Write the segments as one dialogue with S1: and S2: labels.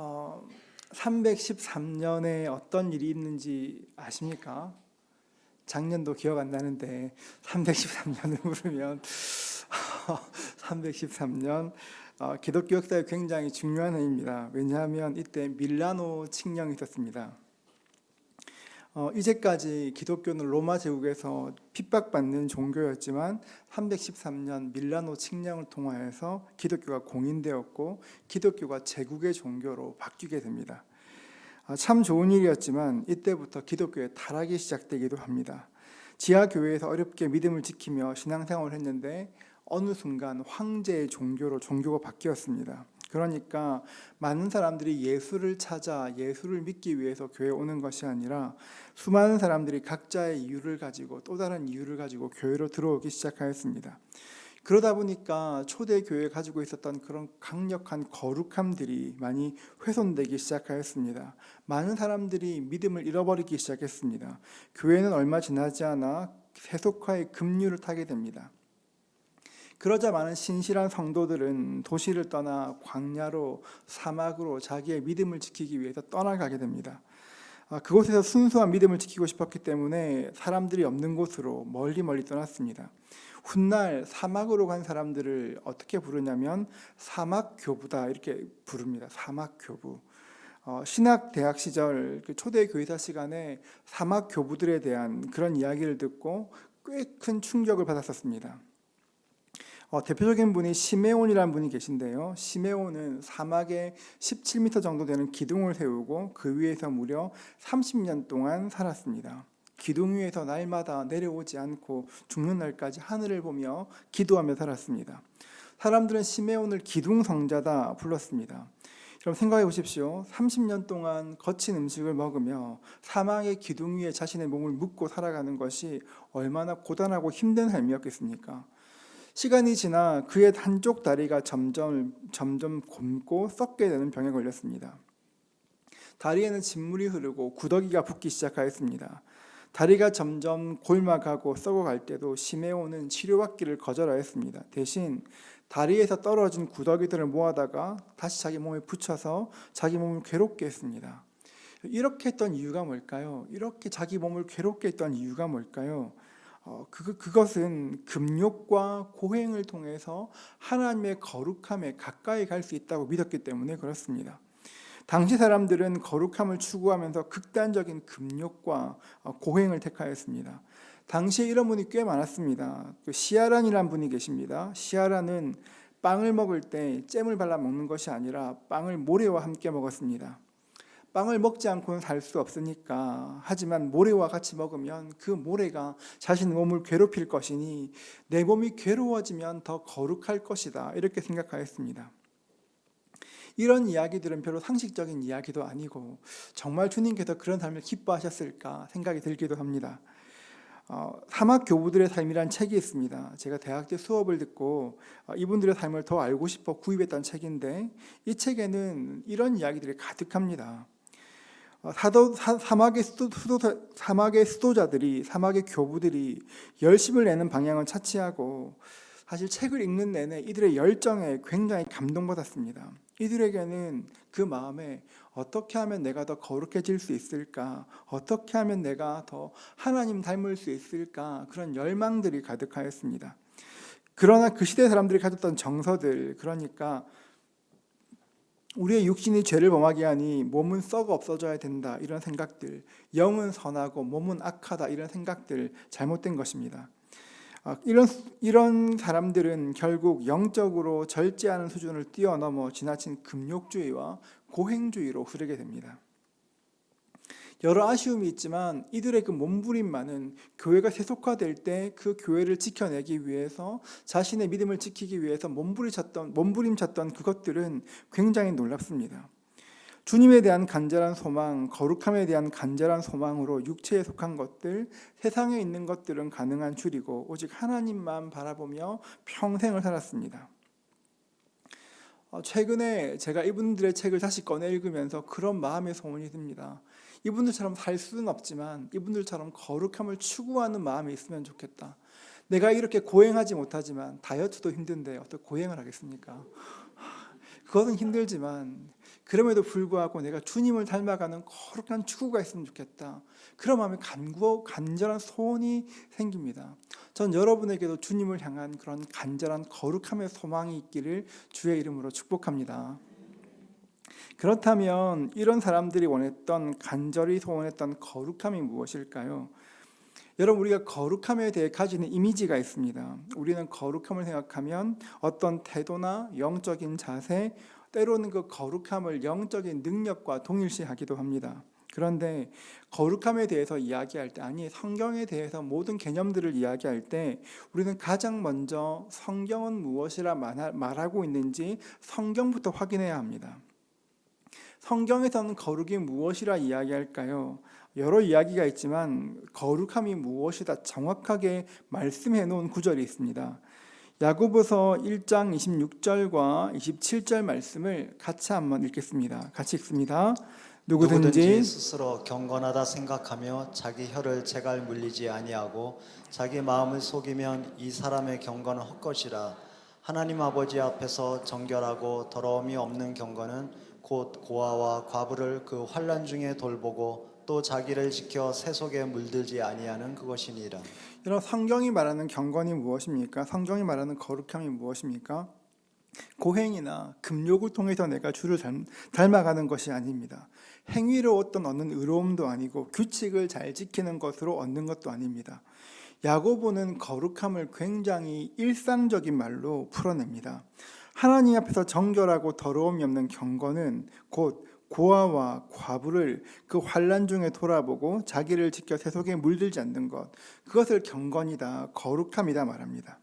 S1: 어, 313년에 어떤 일이 있는지 아십니까? 작년도 기억 안 나는데 313년을 물으면 313년 기독교 역사에 굉장히 중요한 해입니다. 왜냐하면 이때 밀라노 칙령이 있었습니다. 이제까지 기독교는 로마 제국에서 핍박받는 종교였지만 313년 밀라노 칙령을 통하여서 기독교가 공인되었고 기독교가 제국의 종교로 바뀌게 됩니다. 참 좋은 일이었지만 이때부터 기독교의 타락이 시작되기도 합니다. 지하교회에서 어렵게 믿음을 지키며 신앙생활을 했는데 어느 순간 황제의 종교로 종교가 바뀌었습니다. 그러니까 많은 사람들이 예수를 찾아 예수를 믿기 위해서 교회에 오는 것이 아니라 수많은 사람들이 각자의 이유를 가지고 또 다른 이유를 가지고 교회로 들어오기 시작하였습니다. 그러다 보니까 초대교회에 가지고 있었던 그런 강력한 거룩함들이 많이 훼손되기 시작하였습니다. 많은 사람들이 믿음을 잃어버리기 시작했습니다. 교회는 얼마 지나지 않아 세속화의 급류를 타게 됩니다. 그러자 많은 신실한 성도들은 도시를 떠나 광야로 사막으로 자기의 믿음을 지키기 위해서 떠나가게 됩니다. 그곳에서 순수한 믿음을 지키고 싶었기 때문에 사람들이 없는 곳으로 멀리 떠났습니다. 훗날 사막으로 간 사람들을 어떻게 부르냐면 사막교부다 이렇게 부릅니다. 사막교부. 신학대학 시절 초대 교회사 시간에 사막교부들에 대한 그런 이야기를 듣고 꽤 큰 충격을 받았었습니다. 대표적인 분이 시메온이라는 분이 계신데요. 시메온은 사막에 17m 정도 되는 기둥을 세우고 그 위에서 무려 30년 동안 살았습니다. 기둥 위에서 날마다 내려오지 않고 죽는 날까지 하늘을 보며 기도하며 살았습니다. 사람들은 시메온을 기둥성자다 불렀습니다. 여러분 생각해 보십시오. 30년 동안 거친 음식을 먹으며 사막의 기둥 위에 자신의 몸을 묻고 살아가는 것이 얼마나 고단하고 힘든 삶이었겠습니까? 시간이 지나 그의 한쪽 다리가 점점 곪고 썩게 되는 병에 걸렸습니다. 다리에는 진물이 흐르고 구더기가 붙기 시작하였습니다. 다리가 점점 골마가고 썩어갈 때도 시메온은 치료받기를 거절하였습니다. 대신 다리에서 떨어진 구더기들을 모아다가 다시 자기 몸에 붙여서 자기 몸을 괴롭게 했습니다. 이렇게 했던 이유가 뭘까요? 이렇게 자기 몸을 괴롭게 했던 이유가 뭘까요? 그것은 금욕과 고행을 통해서 하나님의 거룩함에 가까이 갈 수 있다고 믿었기 때문에 그렇습니다. 당시 사람들은 거룩함을 추구하면서 극단적인 금욕과 고행을 택하였습니다. 당시에 이런 분이 꽤 많았습니다. 시아란이라는 분이 계십니다. 시아란은 빵을 먹을 때 잼을 발라 먹는 것이 아니라 빵을 모래와 함께 먹었습니다. 빵을 먹지 않고는 살 수 없으니까, 하지만 모래와 같이 먹으면 그 모래가 자신의 몸을 괴롭힐 것이니 내 몸이 괴로워지면 더 거룩할 것이다 이렇게 생각하였습니다. 이런 이야기들은 별로 상식적인 이야기도 아니고 정말 주님께서 그런 삶을 기뻐하셨을까 생각이 들기도 합니다. 사막 교부들의 삶이란 책이 있습니다. 제가 대학 때 수업을 듣고 이분들의 삶을 더 알고 싶어 구입했던 책인데 이 책에는 이런 이야기들이 가득합니다. 사막의 수도자들이, 사막의 교부들이 열심을 내는 방향을 차치하고 사실 책을 읽는 내내 이들의 열정에 굉장히 감동받았습니다. 이들에게는 그 마음에 어떻게 하면 내가 더 거룩해질 수 있을까? 어떻게 하면 내가 더 하나님 닮을 수 있을까? 그런 열망들이 가득하였습니다. 그러나 그 시대 사람들이 가졌던 정서들, 그러니까 우리의 육신이 죄를 범하게 하니 몸은 썩어 없어져야 된다 이런 생각들, 영은 선하고 몸은 악하다 이런 생각들 잘못된 것입니다. 이런 사람들은 결국 영적으로 절제하는 수준을 뛰어넘어 지나친 금욕주의와 고행주의로 흐르게 됩니다. 여러 아쉬움이 있지만 이들의 그 몸부림만은 교회가 세속화될 때 그 교회를 지켜내기 위해서, 자신의 믿음을 지키기 위해서 몸부림쳤던 그것들은 굉장히 놀랍습니다. 주님에 대한 간절한 소망, 거룩함에 대한 간절한 소망으로 육체에 속한 것들, 세상에 있는 것들은 가능한 줄이고 오직 하나님만 바라보며 평생을 살았습니다. 최근에 제가 이분들의 책을 다시 꺼내 읽으면서 그런 마음의 소원이 듭니다. 이분들처럼 살 수는 없지만 이분들처럼 거룩함을 추구하는 마음이 있으면 좋겠다. 내가 이렇게 고행하지 못하지만, 다이어트도 힘든데 어떻게 고행을 하겠습니까? 그것은 힘들지만 그럼에도 불구하고 내가 주님을 닮아가는 거룩한 추구가 있으면 좋겠다. 그런 마음에 간절한 소원이 생깁니다. 전 여러분에게도 주님을 향한 그런 간절한 거룩함의 소망이 있기를 주의 이름으로 축복합니다. 그렇다면 이런 사람들이 원했던, 간절히 소원했던 거룩함이 무엇일까요? 여러분, 우리가 거룩함에 대해 가지는 이미지가 있습니다. 우리는 거룩함을 생각하면 어떤 태도나 영적인 자세, 때로는 그 거룩함을 영적인 능력과 동일시하기도 합니다. 그런데 거룩함에 대해서 이야기할 때, 아니 성경에 대해서 모든 개념들을 이야기할 때 우리는 가장 먼저 성경은 무엇이라 말하고 있는지 성경부터 확인해야 합니다. 성경에서는 거룩이 무엇이라 이야기할까요? 여러 이야기가 있지만 거룩함이 무엇이다 정확하게 말씀해 놓은 구절이 있습니다. 야고보서 1장 26절과 27절 말씀을 같이 한번 읽겠습니다. 같이 읽습니다. 누구든지
S2: 스스로 경건하다 생각하며 자기 혀를 제갈 물리지 아니하고 자기 마음을 속이면 이 사람의 경건은 헛것이라. 하나님 아버지 앞에서 정결하고 더러움이 없는 경건은 곧 고아와 과부를 그 환난 중에 돌보고 또 자기를 지켜 세속에 물들지 아니하는 그것이니라.
S1: 여러분, 성경이 말하는 경건이 무엇입니까? 성경이 말하는 거룩함이 무엇입니까? 고행이나 금욕을 통해서 내가 주를 닮아가는 것이 아닙니다. 행위로 얻는 의로움도 아니고 규칙을 잘 지키는 것으로 얻는 것도 아닙니다. 야고보는 거룩함을 굉장히 일상적인 말로 풀어냅니다. 하나님 앞에서 정결하고 더러움이 없는 경건은 곧 고아와 과부를 그 환난 중에 돌아보고 자기를 지켜 세속에 물들지 않는 것, 그것을 경건이다, 거룩함이다 말합니다.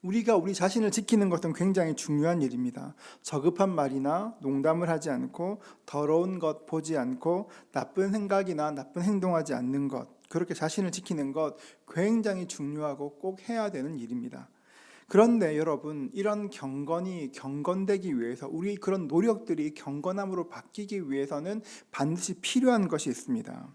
S1: 우리가 우리 자신을 지키는 것은 굉장히 중요한 일입니다. 저급한 말이나 농담을 하지 않고 더러운 것 보지 않고 나쁜 생각이나 나쁜 행동하지 않는 것, 그렇게 자신을 지키는 것 굉장히 중요하고 꼭 해야 되는 일입니다. 그런데 여러분, 이런 경건이 경건되기 위해서, 우리 그런 노력들이 경건함으로 바뀌기 위해서는 반드시 필요한 것이 있습니다.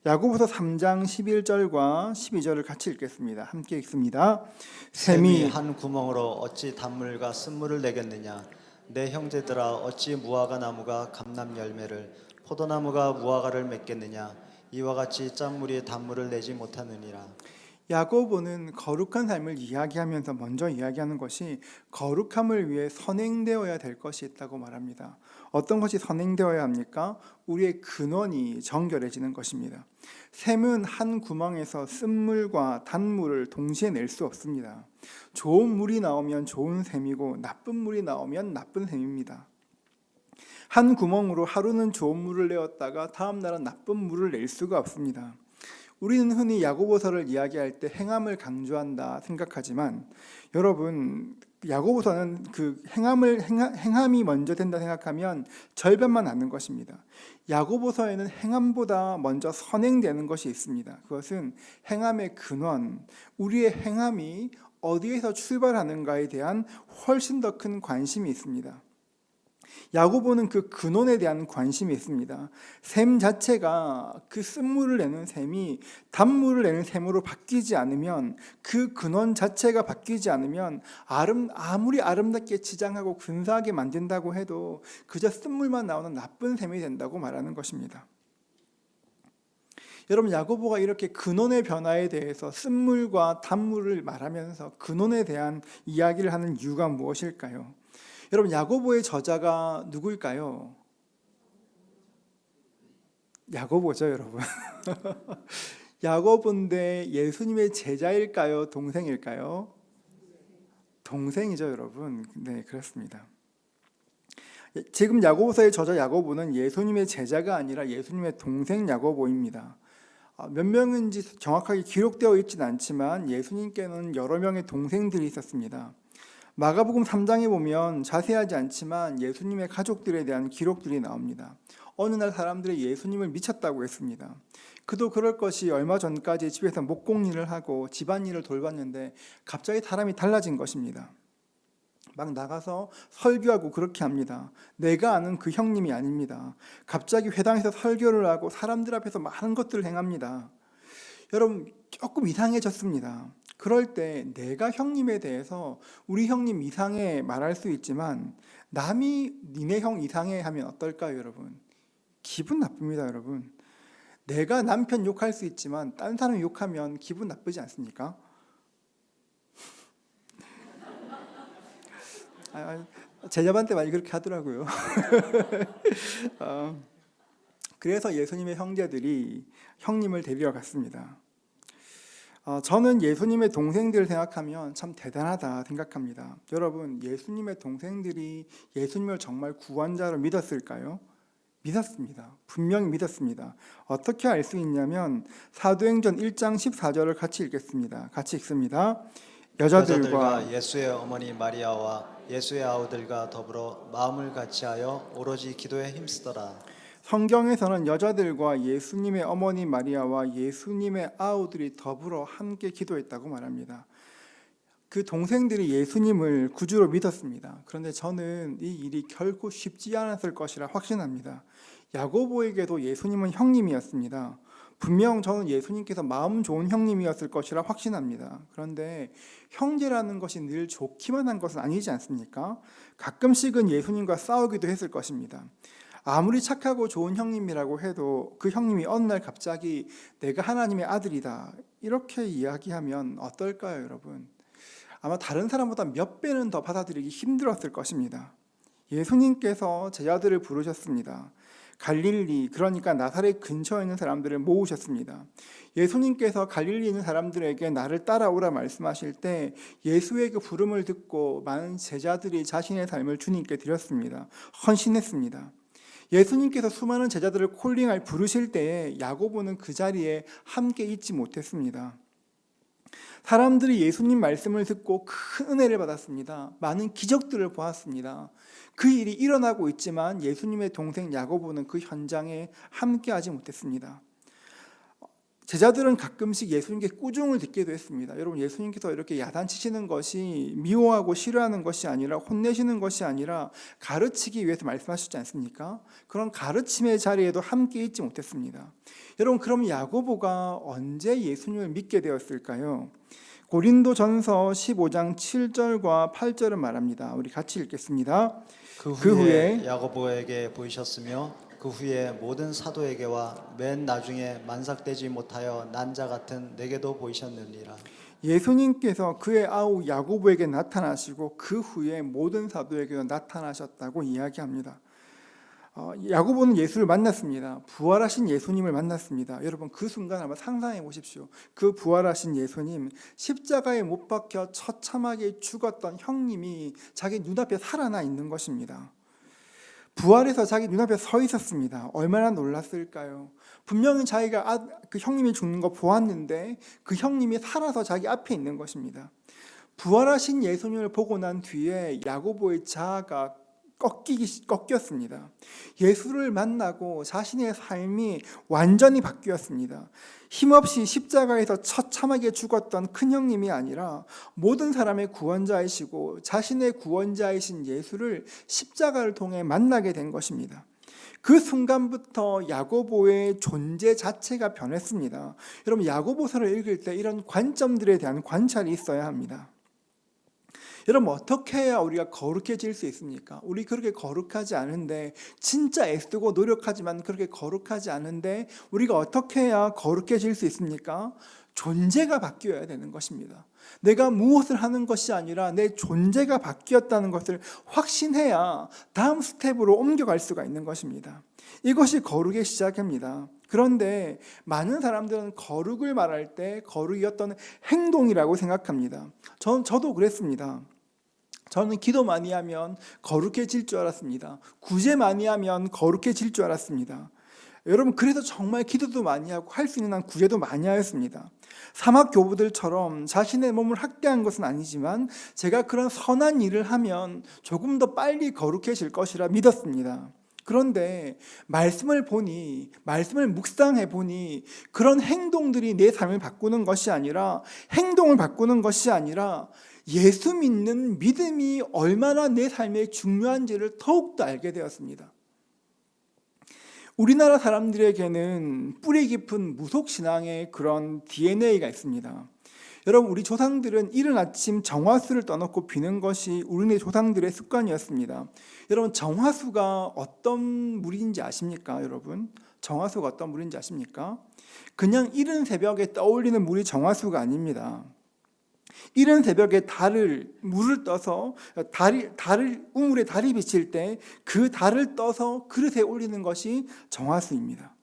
S1: 야고보서 3장 11절과 12절을 같이 읽겠습니다. 함께 읽습니다.
S2: 샘이 한 구멍으로 어찌 단물과 쓴물을 내겠느냐. 내 형제들아, 어찌 무화과 나무가 감람 열매를, 포도나무가 무화과를 맺겠느냐. 이와 같이 짠물이 단물을 내지 못하느니라.
S1: 야고보는 거룩한 삶을 이야기하면서 먼저 이야기하는 것이 거룩함을 위해 선행되어야 될 것이 있다고 말합니다. 어떤 것이 선행되어야 합니까? 우리의 근원이 정결해지는 것입니다. 샘은 한 구멍에서 쓴물과 단물을 동시에 낼 수 없습니다. 좋은 물이 나오면 좋은 샘이고 나쁜 물이 나오면 나쁜 샘입니다. 한 구멍으로 하루는 좋은 물을 내었다가 다음 날은 나쁜 물을 낼 수가 없습니다. 우리는 흔히 야고보서를 이야기할 때 행함을 강조한다 생각하지만, 여러분, 야고보서는 그 행함이 먼저 된다 생각하면 절반만 아는 것입니다. 야고보서에는 행함보다 먼저 선행되는 것이 있습니다. 그것은 행함의 근원, 우리의 행함이 어디에서 출발하는가에 대한 훨씬 더 큰 관심이 있습니다. 야고보는 그 근원에 대한 관심이 있습니다. 샘 자체가, 그 쓴물을 내는 샘이 단물을 내는 샘으로 바뀌지 않으면, 그 근원 자체가 바뀌지 않으면 아무리 아름답게 지장하고 근사하게 만든다고 해도 그저 쓴물만 나오는 나쁜 샘이 된다고 말하는 것입니다. 여러분, 야고보가 이렇게 근원의 변화에 대해서 쓴물과 단물을 말하면서 근원에 대한 이야기를 하는 이유가 무엇일까요? 여러분, 야고보의 저자가 누구일까요? 야고보죠, 여러분. 야고보인데 예수님의 제자일까요? 동생일까요? 동생이죠, 여러분. 네, 그렇습니다. 지금 야고보서의 저자 야고보는 예수님의 제자가 아니라 예수님의 동생 야고보입니다. 몇 명인지 정확하게 기록되어 있지는 않지만 예수님께는 여러 명의 동생들이 있었습니다. 마가복음 3장에 보면 자세하지 않지만 예수님의 가족들에 대한 기록들이 나옵니다. 어느 날 사람들이 예수님을 미쳤다고 했습니다. 그도 그럴 것이 얼마 전까지 집에서 목공일을 하고 집안일을 돌봤는데 갑자기 사람이 달라진 것입니다. 막 나가서 설교하고 그렇게 합니다. 내가 아는 그 형님이 아닙니다. 갑자기 회당에서 설교를 하고 사람들 앞에서 많은 것들을 행합니다. 여러분, 조금 이상해졌습니다. 그럴 때 내가 형님에 대해서 우리 형님 이상해 말할 수 있지만 남이 니네 형 이상해 하면 어떨까요, 여러분? 기분 나쁩니다, 여러분. 내가 남편 욕할 수 있지만 딴 사람 욕하면 기분 나쁘지 않습니까? 제자반때 많이 그렇게 하더라고요. 그래서 예수님의 형제들이 형님을 데리러 갔습니다. 저는 예수님의 동생들을 생각하면 참 대단하다 생각합니다. 여러분, 예수님의 동생들이 예수님을 정말 구원자로 믿었을까요? 믿었습니다. 분명히 믿었습니다. 어떻게 알 수 있냐면 사도행전 1장 14절을 같이 읽겠습니다. 같이 읽습니다. 여자들과
S2: 예수의 어머니 마리아와 예수의 아우들과 더불어 마음을 같이하여 오로지 기도에 힘쓰더라.
S1: 성경에서는 여자들과 예수님의 어머니 마리아와 예수님의 아우들이 더불어 함께 기도했다고 말합니다. 그 동생들이 예수님을 구주로 믿었습니다. 그런데 저는 이 일이 결코 쉽지 않았을 것이라 확신합니다. 야고보에게도 예수님은 형님이었습니다. 분명 저는 예수님께서 마음 좋은 형님이었을 것이라 확신합니다. 그런데 형제라는 것이 늘 좋기만 한 것은 아니지 않습니까? 가끔씩은 예수님과 싸우기도 했을 것입니다. 아무리 착하고 좋은 형님이라고 해도 그 형님이 어느 날 갑자기 내가 하나님의 아들이다 이렇게 이야기하면 어떨까요, 여러분? 아마 다른 사람보다 몇 배는 더 받아들이기 힘들었을 것입니다. 예수님께서 제자들을 부르셨습니다. 갈릴리, 그러니까 나사렛 근처에 있는 사람들을 모으셨습니다. 예수님께서 갈릴리에 있는 사람들에게 나를 따라오라 말씀하실 때 예수의 그 부름을 듣고 많은 제자들이 자신의 삶을 주님께 드렸습니다. 헌신했습니다. 예수님께서 수많은 제자들을 콜링할 부르실 때에 야고보는 그 자리에 함께 있지 못했습니다. 사람들이 예수님 말씀을 듣고 큰 은혜를 받았습니다. 많은 기적들을 보았습니다. 그 일이 일어나고 있지만 예수님의 동생 야고보는 그 현장에 함께하지 못했습니다. 제자들은 가끔씩 예수님께 꾸중을 듣기도 했습니다. 여러분, 예수님께서 이렇게 야단치시는 것이 미워하고 싫어하는 것이 아니라 혼내시는 것이 아니라 가르치기 위해서 말씀하시지 않습니까? 그런 가르침의 자리에도 함께 있지 못했습니다. 여러분, 그럼 야고보가 언제 예수님을 믿게 되었을까요? 고린도전서 15장 7절과 8절은 말합니다. 우리 같이 읽겠습니다.
S2: 그 후에 야고보에게 보이셨으며 그 후에 모든 사도에게와 맨 나중에 만삭되지 못하여 난 자 같은 내게도 보이셨느니라.
S1: 예수님께서 그의 아우 야고보에게 나타나시고 그 후에 모든 사도에게도 나타나셨다고 이야기합니다. 야고보는 예수를 만났습니다. 부활하신 예수님을 만났습니다. 여러분, 그 순간 한번 상상해 보십시오. 그 부활하신 예수님, 십자가에 못 박혀 처참하게 죽었던 형님이 자기 눈앞에 살아나 있는 것입니다. 부활해서 자기 눈앞에 서 있었습니다. 얼마나 놀랐을까요? 분명히 자기가 그 형님이 죽는 거 보았는데 그 형님이 살아서 자기 앞에 있는 것입니다. 부활하신 예수님을 보고 난 뒤에 야고보의 자아가 꺾였습니다. 예수를 만나고 자신의 삶이 완전히 바뀌었습니다. 힘없이 십자가에서 처참하게 죽었던 큰 형님이 아니라 모든 사람의 구원자이시고 자신의 구원자이신 예수를 십자가를 통해 만나게 된 것입니다. 그 순간부터 야고보의 존재 자체가 변했습니다. 여러분, 야고보서를 읽을 때 이런 관점들에 대한 관찰이 있어야 합니다. 여러분, 어떻게 해야 우리가 거룩해질 수 있습니까? 우리 그렇게 거룩하지 않은데, 진짜 애쓰고 노력하지만 그렇게 거룩하지 않은데 우리가 어떻게 해야 거룩해질 수 있습니까? 존재가 바뀌어야 되는 것입니다. 내가 무엇을 하는 것이 아니라 내 존재가 바뀌었다는 것을 확신해야 다음 스텝으로 옮겨갈 수가 있는 것입니다. 이것이 거룩의 시작입니다. 그런데 많은 사람들은 거룩을 말할 때 거룩이 어떤 행동이라고 생각합니다. 저도 그랬습니다. 저는 기도 많이 하면 거룩해질 줄 알았습니다. 구제 많이 하면 거룩해질 줄 알았습니다. 여러분, 그래서 정말 기도도 많이 하고 할 수 있는 한 구제도 많이 하였습니다. 사막 교부들처럼 자신의 몸을 학대한 것은 아니지만 제가 그런 선한 일을 하면 조금 더 빨리 거룩해질 것이라 믿었습니다. 그런데 말씀을 묵상해 보니 그런 행동들이 내 삶을 바꾸는 것이 아니라, 행동을 바꾸는 것이 아니라 예수 믿는 믿음이 얼마나 내 삶에 중요한지를 더욱더 알게 되었습니다. 우리나라 사람들에게는 뿌리 깊은 무속신앙의 그런 DNA가 있습니다. 여러분, 우리 조상들은 이른 아침 정화수를 떠놓고 비는 것이 우리네 조상들의 습관이었습니다. 여러분, 정화수가 어떤 물인지 아십니까? 여러분, 정화수가 어떤 물인지 아십니까? 그냥 이른 새벽에 떠올리는 물이 정화수가 아닙니다. 이른 새벽에 물을 떠서 우물에 달이 비칠 때 그 달을 떠서 그릇에 올리는 것이 정화수입니다.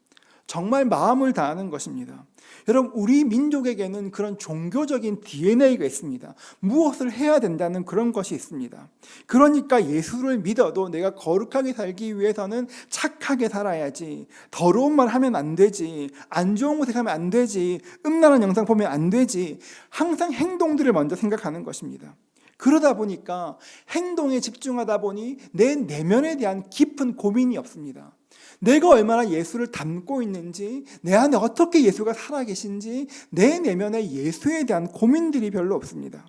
S1: 정말 마음을 다하는 것입니다. 여러분, 우리 민족에게는 그런 종교적인 DNA가 있습니다. 무엇을 해야 된다는 그런 것이 있습니다. 그러니까 예수를 믿어도 내가 거룩하게 살기 위해서는 착하게 살아야지, 더러운 말 하면 안 되지, 안 좋은 곳에 가면 안 되지, 음란한 영상 보면 안 되지, 항상 행동들을 먼저 생각하는 것입니다. 그러다 보니까 행동에 집중하다 보니 내 내면에 대한 깊은 고민이 없습니다. 내가 얼마나 예수를 닮고 있는지, 내 안에 어떻게 예수가 살아계신지, 내 내면에 예수에 대한 고민들이 별로 없습니다.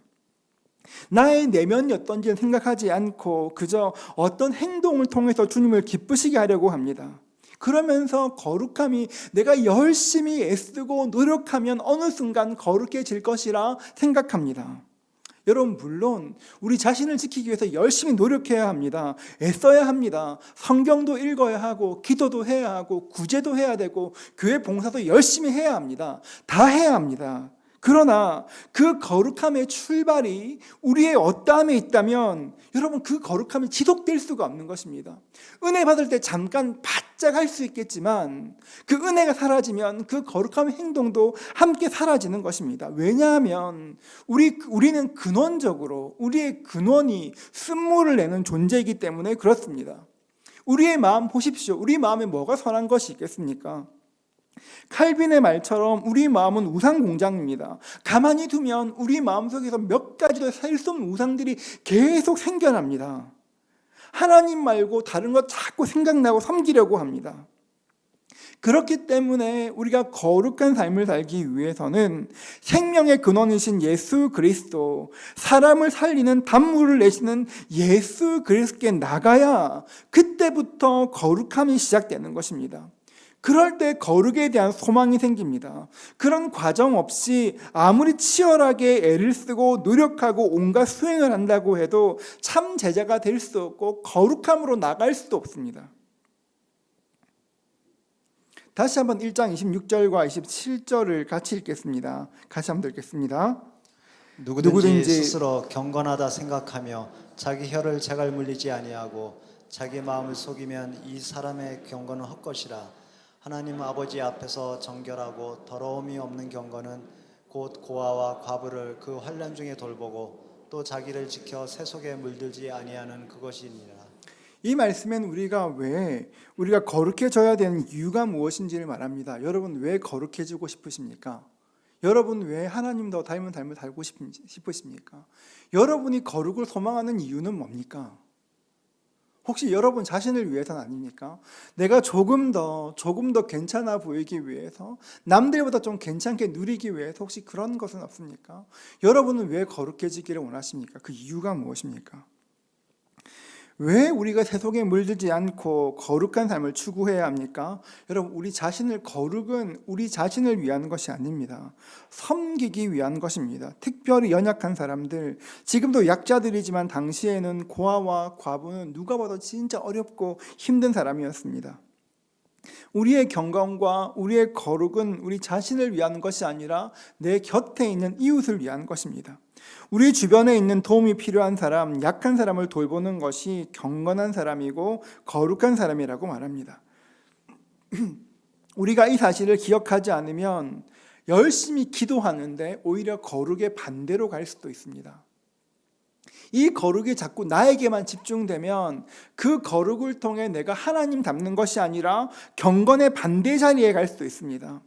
S1: 나의 내면이 어떤지는 생각하지 않고 그저 어떤 행동을 통해서 주님을 기쁘시게 하려고 합니다. 그러면서 거룩함이 내가 열심히 애쓰고 노력하면 어느 순간 거룩해질 것이라 생각합니다. 여러분, 물론 우리 자신을 지키기 위해서 열심히 노력해야 합니다. 애써야 합니다. 성경도 읽어야 하고 기도도 해야 하고 구제도 해야 되고 교회 봉사도 열심히 해야 합니다. 다 해야 합니다. 그러나 그 거룩함의 출발이 우리의 어떠함에 있다면 여러분, 그 거룩함이 지속될 수가 없는 것입니다. 은혜 받을 때 잠깐 바짝 할 수 있겠지만 그 은혜가 사라지면 그 거룩함의 행동도 함께 사라지는 것입니다. 왜냐하면 우리는 근원적으로 우리의 근원이 쓴물을 내는 존재이기 때문에 그렇습니다. 우리의 마음 보십시오. 우리 마음에 뭐가 선한 것이 있겠습니까? 칼빈의 말처럼 우리 마음은 우상 공장입니다. 가만히 두면 우리 마음속에서 몇 가지도 살 수 없는 우상들이 계속 생겨납니다. 하나님 말고 다른 것 자꾸 생각나고 섬기려고 합니다. 그렇기 때문에 우리가 거룩한 삶을 살기 위해서는 생명의 근원이신 예수 그리스도, 사람을 살리는 단물을 내시는 예수 그리스도께 나가야 그때부터 거룩함이 시작되는 것입니다. 그럴 때 거룩에 대한 소망이 생깁니다. 그런 과정 없이 아무리 치열하게 애를 쓰고 노력하고 온갖 수행을 한다고 해도 참 제자가 될 수 없고 거룩함으로 나갈 수도 없습니다. 다시 한번 1장 26절과 27절을 같이 읽겠습니다. 같이 한번 읽겠습니다.
S2: 누구든지 스스로 경건하다 생각하며 자기 혀를 제갈 물리지 아니하고 자기 마음을 속이면 이 사람의 경건은 헛것이라. 하나님 아버지 앞에서 정결하고 더러움이 없는 경건은 곧 고아와 과부를 그 환난 중에 돌보고 또 자기를 지켜 새 속에 물들지 아니하는 그것이니라.
S1: 이 말씀엔 우리가 거룩해져야 되는 이유가 무엇인지를 말합니다. 여러분, 왜 거룩해지고 싶으십니까? 여러분, 왜 하나님 더 닮은 삶을 살고 싶으십니까? 여러분이 거룩을 소망하는 이유는 뭡니까? 혹시 여러분 자신을 위해서는 아닙니까? 내가 조금 더 괜찮아 보이기 위해서, 남들보다 좀 괜찮게 누리기 위해서 혹시 그런 것은 없습니까? 여러분은 왜 거룩해지기를 원하십니까? 그 이유가 무엇입니까? 왜 우리가 세속에 물들지 않고 거룩한 삶을 추구해야 합니까? 여러분, 거룩은 우리 자신을 위한 것이 아닙니다. 섬기기 위한 것입니다. 특별히 연약한 사람들, 지금도 약자들이지만 당시에는 고아와 과부는 누가 봐도 진짜 어렵고 힘든 사람이었습니다. 우리의 경건과 우리의 거룩은 우리 자신을 위한 것이 아니라 내 곁에 있는 이웃을 위한 것입니다. 우리 주변에 있는 도움이 필요한 사람, 약한 사람을 돌보는 것이 경건한 사람이고 거룩한 사람이라고 말합니다. 우리가 이 사실을 기억하지 않으면 열심히 기도하는데 오히려 거룩의 반대로 갈 수도 있습니다. 이 거룩이 자꾸 나에게만 집중되면 그 거룩을 통해 내가 하나님 닮는 것이 아니라 경건의 반대 자리에 갈 수도 있습니다.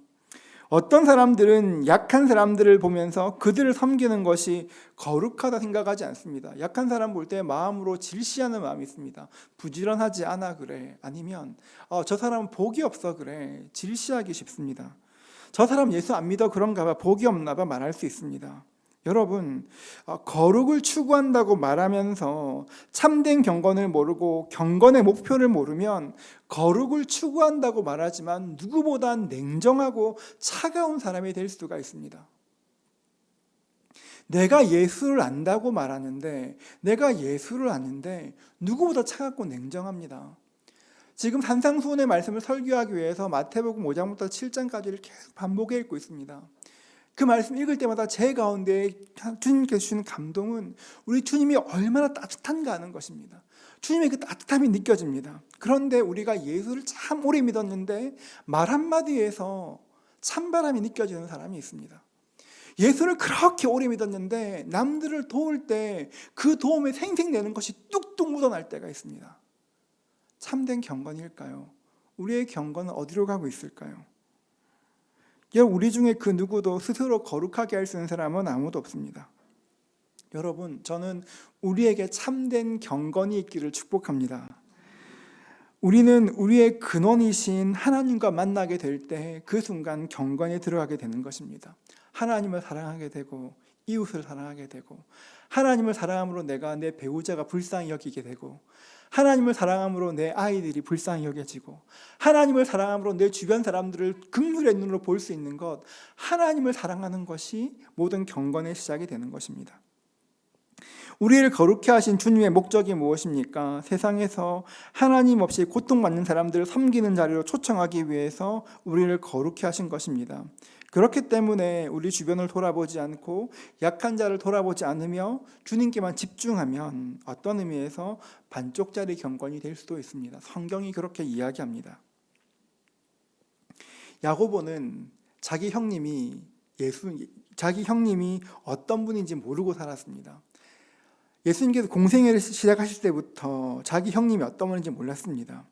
S1: 어떤 사람들은 약한 사람들을 보면서 그들을 섬기는 것이 거룩하다 생각하지 않습니다. 약한 사람 볼 때 마음으로 질시하는 마음이 있습니다. 부지런하지 않아 그래. 아니면 저 사람은 복이 없어 그래. 질시하기 쉽습니다. 저 사람 예수 안 믿어 그런가 봐. 복이 없나 봐 말할 수 있습니다. 여러분, 거룩을 추구한다고 말하면서 참된 경건을 모르고 경건의 목표를 모르면 거룩을 추구한다고 말하지만 누구보다 냉정하고 차가운 사람이 될 수가 있습니다. 내가 예수를 안다고 말하는데, 내가 예수를 아는데 누구보다 차갑고 냉정합니다. 지금 산상수훈의 말씀을 설교하기 위해서 마태복음 5장부터 7장까지를 계속 반복해 읽고 있습니다. 그 말씀 읽을 때마다 제 가운데 주님께서 주시는 감동은 우리 주님이 얼마나 따뜻한가 하는 것입니다. 주님의 그 따뜻함이 느껴집니다. 그런데 우리가 예수를 참 오래 믿었는데 말 한마디에서 찬바람이 느껴지는 사람이 있습니다. 예수를 그렇게 오래 믿었는데 남들을 도울 때 그 도움에 생생내는 것이 뚝뚝 묻어날 때가 있습니다. 참된 경건일까요? 우리의 경건은 어디로 가고 있을까요? 우리 중에 그 누구도 스스로 거룩하게 할 수 있는 사람은 아무도 없습니다. 여러분, 저는 우리에게 참된 경건이 있기를 축복합니다. 우리는 우리의 근원이신 하나님과 만나게 될 때 그 순간 경건에 들어가게 되는 것입니다. 하나님을 사랑하게 되고 이웃을 사랑하게 되고, 하나님을 사랑함으로 내가 내 배우자가 불쌍히 여기게 되고, 하나님을 사랑함으로 내 아이들이 불쌍히 여겨지고, 하나님을 사랑함으로 내 주변 사람들을 긍휼의 눈으로 볼 수 있는 것, 하나님을 사랑하는 것이 모든 경건의 시작이 되는 것입니다. 우리를 거룩해 하신 주님의 목적이 무엇입니까? 세상에서 하나님 없이 고통받는 사람들을 섬기는 자리로 초청하기 위해서 우리를 거룩해 하신 것입니다. 그렇기 때문에 우리 주변을 돌아보지 않고 약한 자를 돌아보지 않으며 주님께만 집중하면 어떤 의미에서 반쪽짜리 경건이 될 수도 있습니다. 성경이 그렇게 이야기합니다. 야고보는 자기 형님이 어떤 분인지 모르고 살았습니다. 예수님께서 공생애를 시작하실 때부터 자기 형님이 어떤 분인지 몰랐습니다.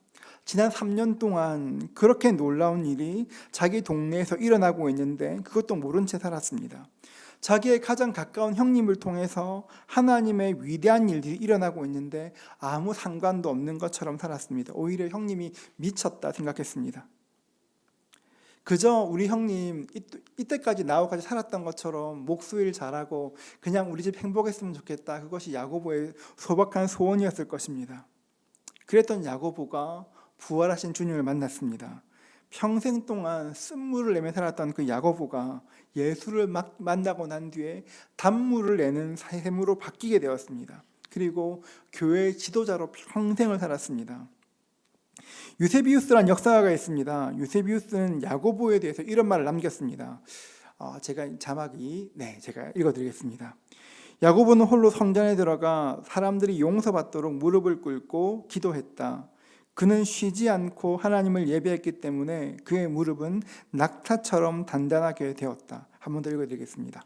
S1: 지난 3년 동안 그렇게 놀라운 일이 자기 동네에서 일어나고 있는데 그것도 모른 채 살았습니다. 자기의 가장 가까운 형님을 통해서 하나님의 위대한 일들이 일어나고 있는데 아무 상관도 없는 것처럼 살았습니다. 오히려 형님이 미쳤다 생각했습니다. 그저 우리 형님 이때까지 나하고까지 살았던 것처럼 목수일 잘하고 그냥 우리 집 행복했으면 좋겠다. 그것이 야고보의 소박한 소원이었을 것입니다. 그랬던 야고보가 부활하신 주님을 만났습니다. 평생 동안 쓴물을 내며 살았던 그 야고보가 예수를 만나고 난 뒤에 단물을 내는 샘으로 바뀌게 되었습니다. 그리고 교회의 지도자로 평생을 살았습니다. 유세비우스란 역사가가 있습니다. 유세비우스는 야고보에 대해서 이런 말을 남겼습니다. 제가 읽어드리겠습니다. 야고보는 홀로 성전에 들어가 사람들이 용서받도록 무릎을 꿇고 기도했다. 그는 쉬지 않고 하나님을 예배했기 때문에 그의 무릎은 낙타처럼 단단하게 되었다. 한 번 더 읽어드리겠습니다.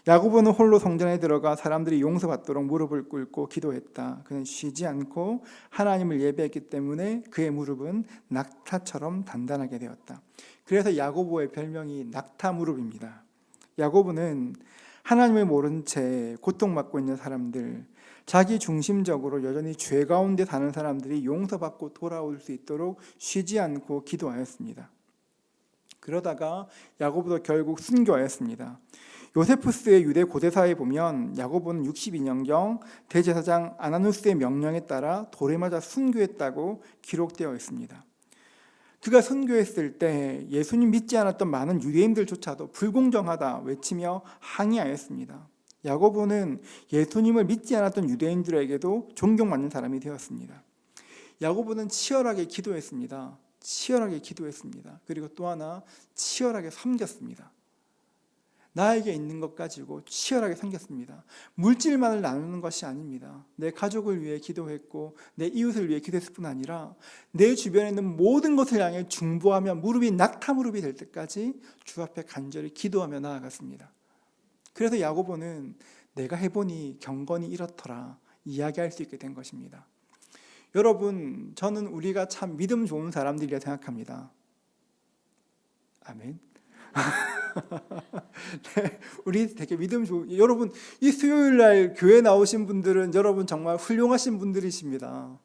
S1: 야고보는 홀로 성전에 들어가 사람들이 용서받도록 무릎을 꿇고 기도했다. 그는 쉬지 않고 하나님을 예배했기 때문에 그의 무릎은 낙타처럼 단단하게 되었다. 그래서 야고보의 별명이 낙타 무릎입니다. 야고보는 하나님을 모른 채 고통받고 있는 사람들, 자기 중심적으로 여전히 죄 가운데 사는 사람들이 용서받고 돌아올 수 있도록 쉬지 않고 기도하였습니다. 그러다가 야고보도 결국 순교하였습니다. 요세푸스의 유대 고대사에 보면 야고보는 62년경 대제사장 아나누스의 명령에 따라 돌에 맞아 순교했다고 기록되어 있습니다. 그가 순교했을 때 예수님 믿지 않았던 많은 유대인들조차도 불공정하다 외치며 항의하였습니다. 야고보는 예수님을 믿지 않았던 유대인들에게도 존경받는 사람이 되었습니다. 야고보는 치열하게 기도했습니다. 그리고 또 하나 치열하게 섬겼습니다. 나에게 있는 것 가지고 치열하게 섬겼습니다. 물질만을 나누는 것이 아닙니다. 내 가족을 위해 기도했고 내 이웃을 위해 기도했을 뿐 아니라 내 주변에 있는 모든 것을 향해 중보하며 무릎이 낙타 무릎이 될 때까지 주 앞에 간절히 기도하며 나아갔습니다. 그래서 야고보는 내가 해보니 경건이 이렇더라 이야기할 수 있게 된 것입니다. 여러분, 저는 우리가 참 믿음 좋은 사람들이라 생각합니다. 아멘. 네, 우리 되게 믿음 좋은 여러분, 이 수요일 날 교회 나오신 분들은 여러분 정말 훌륭하신 분들이십니다.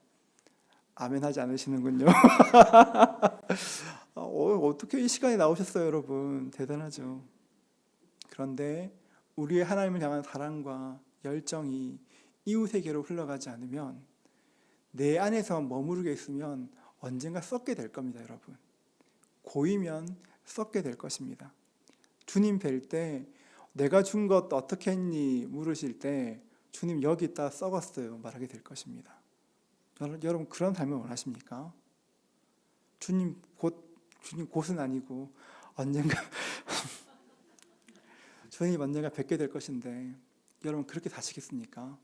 S1: 아멘 하지 않으시는군요. 어떻게 이 시간에 나오셨어요, 여러분? 대단하죠. 그런데 우리의 하나님을 향한 사랑과 열정이 이웃에게로 흘러가지 않으면, 내 안에서 머무르게 있으면 언젠가 썩게 될 겁니다, 여러분. 고이면 썩게 될 것입니다. 주님 뵐 때 내가 준 것 어떻게 했니 물으실 때 주님 여기 있다 썩었어요 말하게 될 것입니다. 여러분 그런 삶을 원하십니까? 주님 곧은 아니고 언젠가 주님 언젠가 뵙게 될 것인데 여러분 그렇게 사시겠습니까?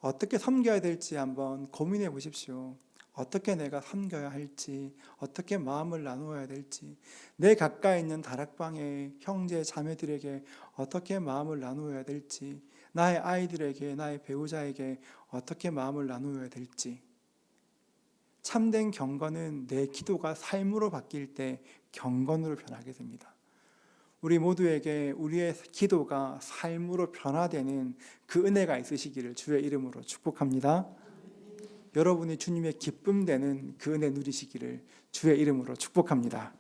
S1: 어떻게 섬겨야 될지 한번 고민해 보십시오. 어떻게 내가 섬겨야 할지, 어떻게 마음을 나누어야 될지, 내 가까이 있는 다락방의 형제 자매들에게 어떻게 마음을 나누어야 될지, 나의 아이들에게, 나의 배우자에게 어떻게 마음을 나누어야 될지. 참된 경건은 내 기도가 삶으로 바뀔 때 경건으로 변하게 됩니다. 우리 모두에게 우리의 기도가 삶으로 변화되는 그 은혜가 있으시기를 주의 이름으로 축복합니다. 여러분이 주님의 기쁨 되는 그 은혜 누리시기를 주의 이름으로 축복합니다.